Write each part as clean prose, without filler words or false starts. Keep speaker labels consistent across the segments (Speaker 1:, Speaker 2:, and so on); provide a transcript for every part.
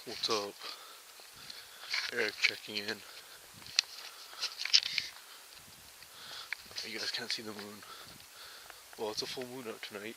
Speaker 1: What's up? Eric checking in. You guys can't see the moon. Well, it's a full moon out tonight,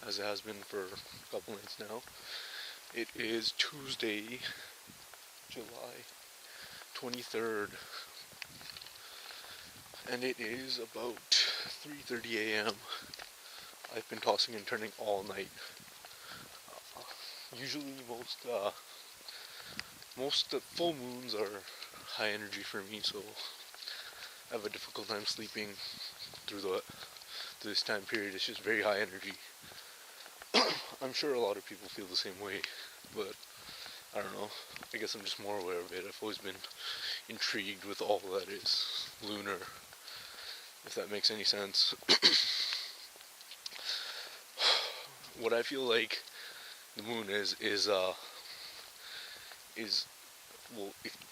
Speaker 1: as it has been for a couple nights now. It is Tuesday, July 23rd, and it is about 3:30 a.m. I've been tossing and turning all night. Usually most full moons are high energy for me, so I have a difficult time sleeping through this time period. It's just very high energy. I'm sure a lot of people feel the same way, but I don't know. I guess I'm just more aware of it. I've always been intrigued with all that is lunar, if that makes any sense. What I feel like the moon is well,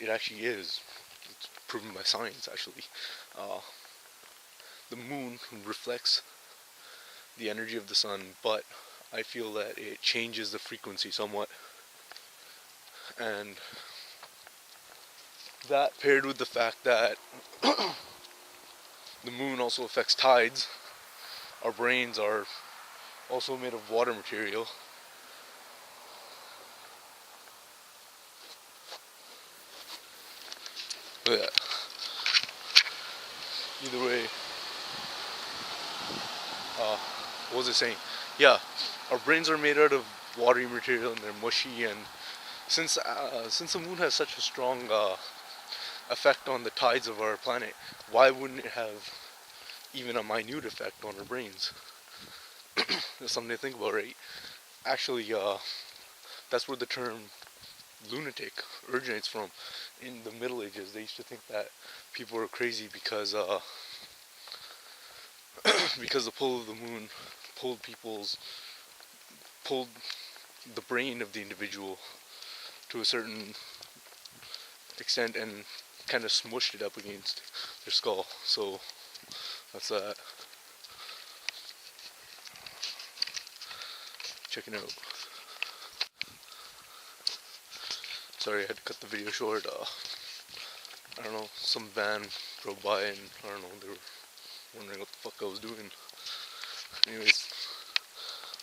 Speaker 1: it actually is. It's proven by science, actually. The moon reflects the energy of the sun, but I feel that it changes the frequency somewhat. And that paired with the fact that the moon also affects tides. Our brains are also made of water material. But yeah. Either way, what was I saying? Yeah, our brains are made out of watery material and they're mushy, and since the moon has such a strong effect on the tides of our planet, why wouldn't it have even a minute effect on our brains? That's something to think about, right? Actually, that's where the term lunatic originates from. In the Middle Ages, they used to think that people were crazy because because the pull of the moon pulled the brain of the individual to a certain extent and kind of smushed it up against their skull. So that's that. Check it out. Sorry, I had to cut the video short. I don't know, some van drove by and I don't know, they were wondering what the fuck I was doing. Anyways,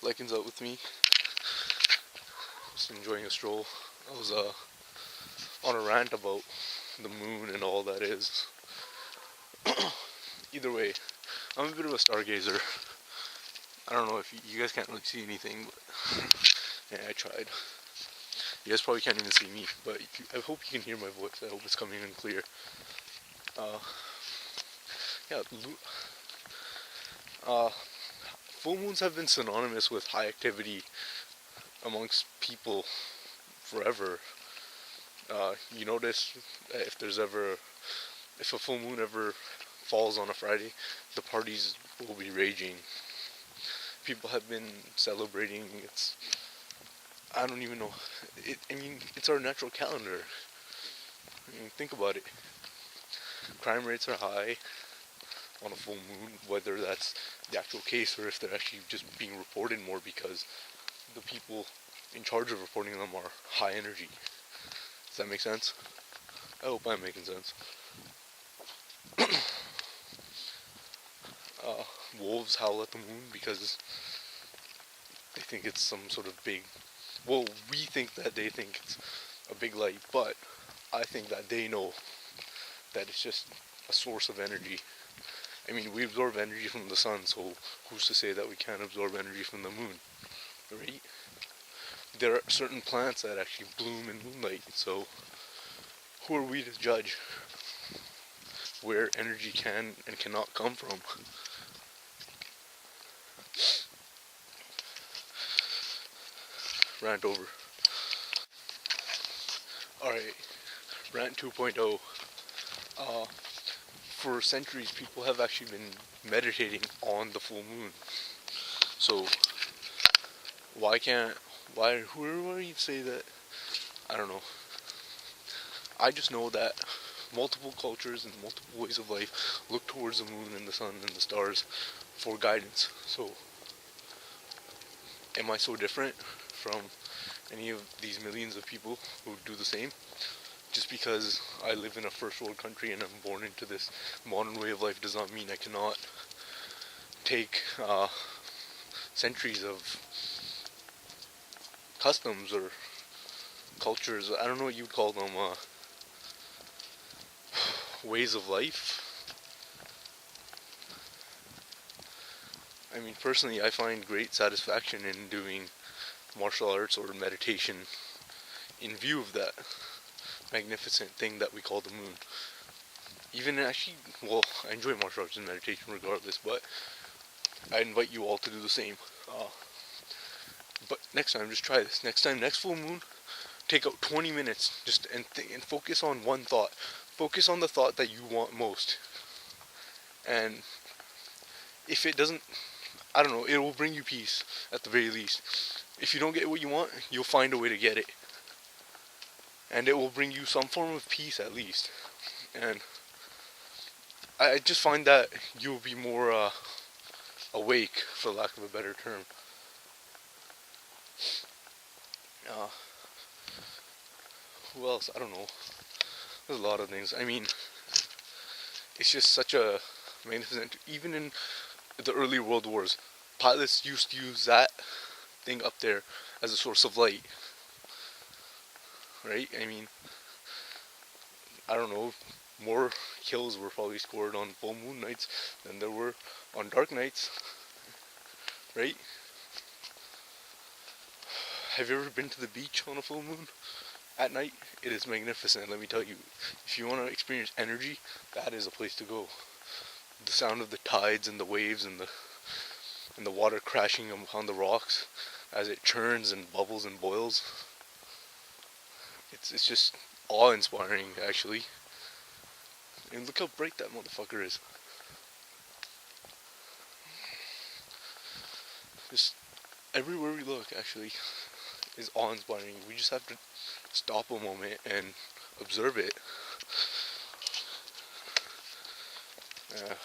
Speaker 1: Lycan's out with me. Just enjoying a stroll. I was on a rant about the moon and all that is. Either way, I'm a bit of a stargazer. I don't know if you guys can't really see anything, but yeah, I tried. You guys probably can't even see me, but I hope you can hear my voice. I hope it's coming in clear. Yeah, full moons have been synonymous with high activity amongst people forever. You notice if a full moon ever falls on a Friday, the parties will be raging. People have been celebrating. I don't even know. It's our natural calendar. Think about it. Crime rates are high on a full moon, whether that's the actual case or if they're actually just being reported more because the people in charge of reporting them are high energy. Does that make sense? I hope I'm making sense. Wolves howl at the moon because they think it's some sort of big... Well, we think that they think it's a big light, but I think that they know that it's just a source of energy. I mean, we absorb energy from the sun, so who's to say that we can't absorb energy from the moon, right? There are certain plants that actually bloom in moonlight, so who are we to judge where energy can and cannot come from? Rant over. Alright, Rant 2.0. For centuries, people have actually been meditating on the full moon. So, who are you to say that? I don't know. I just know that multiple cultures and multiple ways of life look towards the moon and the sun and the stars for guidance. So, am I so different from any of these millions of people who do the same. Just because I live in a first world country and I'm born into this modern way of life does not mean I cannot take centuries of customs or cultures, I don't know what you'd call them, ways of life. I mean, personally, I find great satisfaction in doing martial arts or meditation in view of that magnificent thing that we call the moon. Even actually, well, I enjoy martial arts and meditation regardless, but I invite you all to do the same. But next time, just try this. Next full moon, take out 20 minutes and focus on one thought. Focus on the thought that you want most. And if it doesn't, I don't know, it will bring you peace at the very least. If you don't get what you want, you'll find a way to get it. And it will bring you some form of peace at least. And I just find that you'll be more awake, for lack of a better term. Who else? I don't know. There's a lot of things. I mean, it's just such a magnificent. Even in the early world wars, pilots used to use that thing up there as a source of light. Right? I mean, I don't know. More kills were probably scored on full moon nights than there were on dark nights. Right? Have you ever been to the beach on a full moon at night? It is magnificent, let me tell you. If you want to experience energy, that is a place to go. The sound of the tides and the waves and the water crashing on the rocks as it churns and bubbles and boils. It's just awe-inspiring, actually. And look how bright that motherfucker is. Just everywhere we look, actually, is awe-inspiring. We just have to stop a moment and observe it.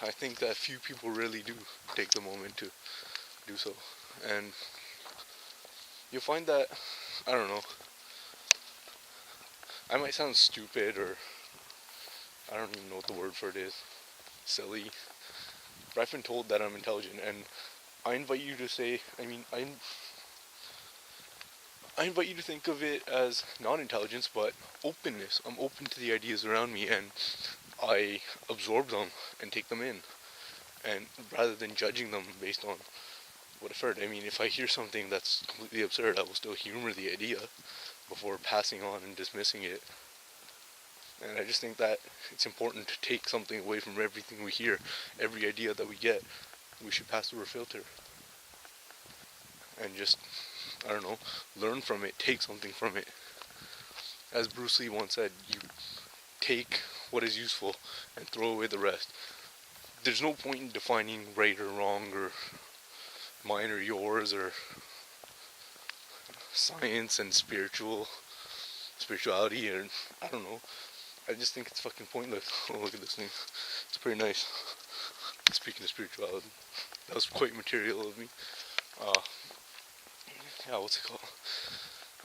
Speaker 1: I think that few people really do take the moment to do so. And you'll find that, I don't know, I might sound stupid or I don't even know what the word for it is, silly, but I've been told that I'm intelligent, and I invite you to say, I invite you to think of it as not intelligence, but openness. I'm open to the ideas around me, and I absorb them and take them in, and rather than judging them based on what I've heard. I mean, if I hear something that's completely absurd, I will still humor the idea before passing on and dismissing it. And I just think that it's important to take something away from everything we hear, every idea that we get. We should pass through a filter. And just, I don't know, learn from it, take something from it. As Bruce Lee once said, you take what is useful and throw away the rest. There's no point in defining right or wrong or mine or yours or science and spirituality, and I don't know. I just think it's fucking pointless. Oh, look at this thing. It's pretty nice. Speaking of spirituality, that was quite material of me. Yeah, what's it called?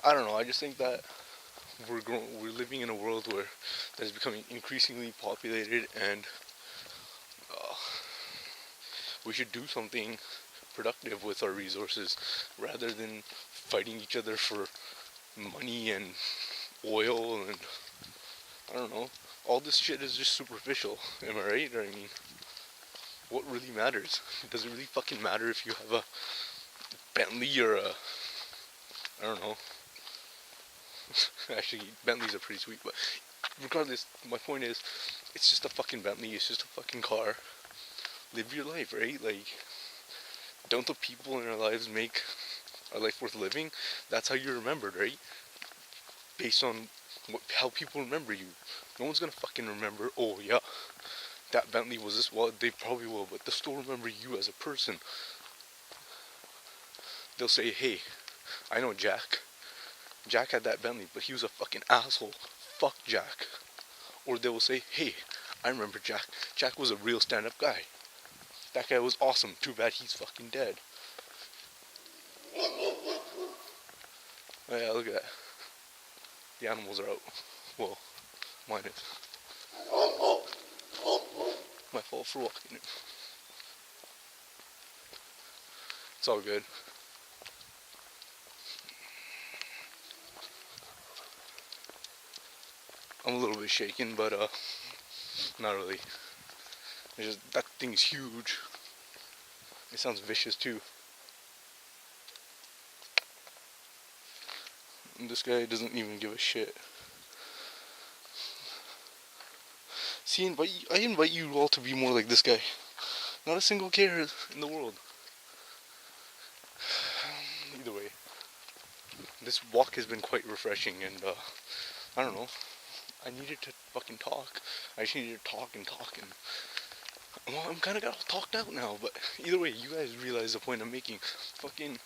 Speaker 1: I don't know. I just think that we're living in a world where that is becoming increasingly populated, and we should do something productive with our resources rather than fighting each other for money and oil and I don't know. All this shit is just superficial. Am I right? I mean, what really matters? Does it really fucking matter if you have a Bentley or a, I don't know. Actually, Bentleys are pretty sweet, but regardless, my point is, it's just a fucking Bentley. It's just a fucking car. Live your life, right? Like, don't the people in our lives make our life worth living? That's how you're remembered, right? Based on how people remember you. No one's gonna fucking remember, oh yeah, that Bentley was this, well, they probably will, but they'll still remember you as a person. They'll say, hey, I know Jack. Jack had that Bentley, but he was a fucking asshole. Fuck Jack. Or they will say, hey, I remember Jack. Jack was a real stand-up guy. That guy was awesome. Too bad he's fucking dead. Oh yeah, look at that. The animals are out. Well, mine is. My fault for walking it. It's all good. I'm a little bit shaken, but not really. It's just that thing's huge. It sounds vicious too. And this guy doesn't even give a shit. See, I invite you all to be more like this guy. Not a single care in the world. Either way, this walk has been quite refreshing, and I don't know. I needed to fucking talk. I just needed to talk and talk, and well, I'm kind of got all talked out now. But either way, you guys realize the point I'm making. Fucking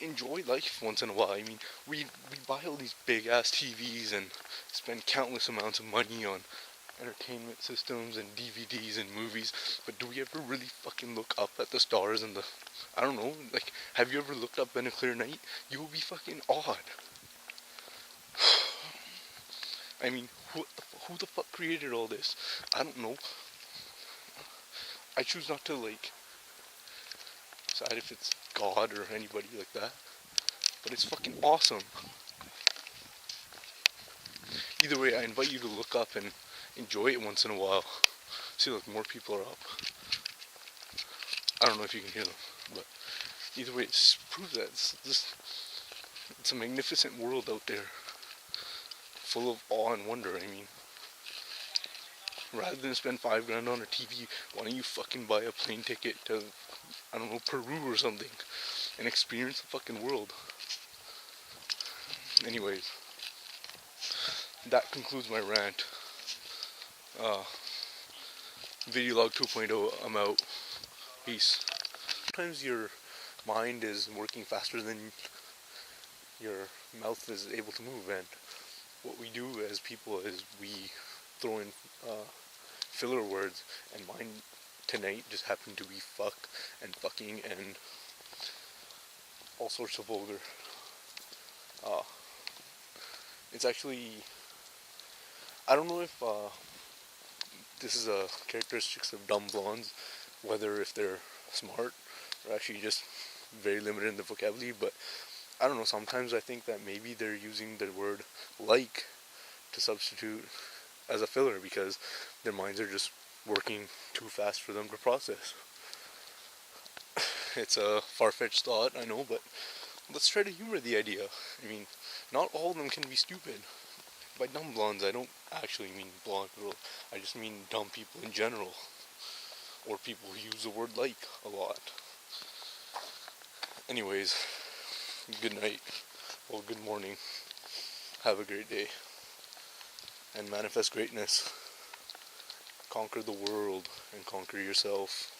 Speaker 1: enjoy life once in a while. I mean, we buy all these big ass TVs and spend countless amounts of money on entertainment systems and DVDs and movies, but do we ever really fucking look up at the stars and the, I don't know, like, have you ever looked up in a clear night? You will be fucking awed. I mean, who the fuck created all this? I don't know. I choose not to, like, decide if it's God or anybody like that, but it's fucking awesome. Either way, I invite you to look up and enjoy it once in a while. See, look, more people are up. I don't know if you can hear them, but either way, it just proves that it's a magnificent world out there, full of awe and wonder. I mean, rather than spend $5 on a TV, why don't you fucking buy a plane ticket to, I don't know, Peru or something, and experience the fucking world? Anyways, that concludes my rant. Video log 2.0, I'm out. Peace. Sometimes your mind is working faster than your mouth is able to move, and what we do as people is we throw in filler words, and mine tonight just happened to be fuck and fucking and all sorts of vulgar. It's actually, I don't know if this is a characteristics of dumb blondes, whether if they're smart or actually just very limited in the vocabulary, but I don't know, sometimes I think that maybe they're using the word like to substitute as a filler because their minds are just working too fast for them to process. It's a far-fetched thought, I know, but let's try to humor the idea. I mean, not all of them can be stupid. By dumb blondes, I don't actually mean blonde girls. I just mean dumb people in general. Or people who use the word like a lot. Anyways, good night. Well, good morning. Have a great day. And manifest greatness. Conquer the world and conquer yourself.